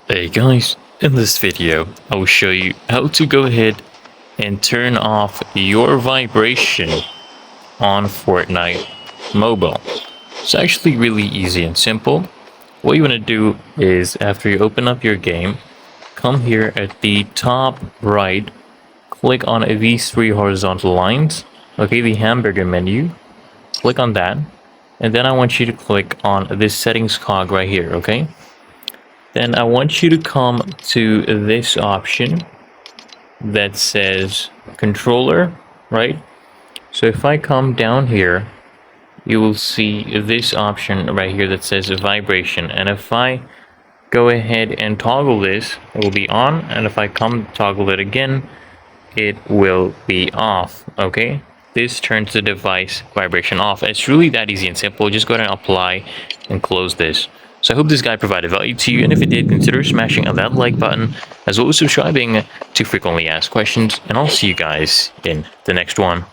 Hey guys, in this video I will show you how to go ahead and turn off your vibration on Fortnite mobile. It's actually really easy and simple. What you want to do is, after you open up your game, come here at the top right, click on these three horizontal lines, okay, the hamburger menu, click on that, and then I want you to click on this settings cog right here, okay? Then I want you to come to this option that says controller, right? So if I come down here, you will see this option right here that says vibration. And if I go ahead and toggle this, it will be on. And if I come toggle it again, it will be off, okay? This turns the device vibration off. It's really that easy and simple. Just go ahead and apply and close this. So I hope this guide provided value to you, and if it did, consider smashing that like button, as well as subscribing to frequently asked questions, and I'll see you guys in the next one.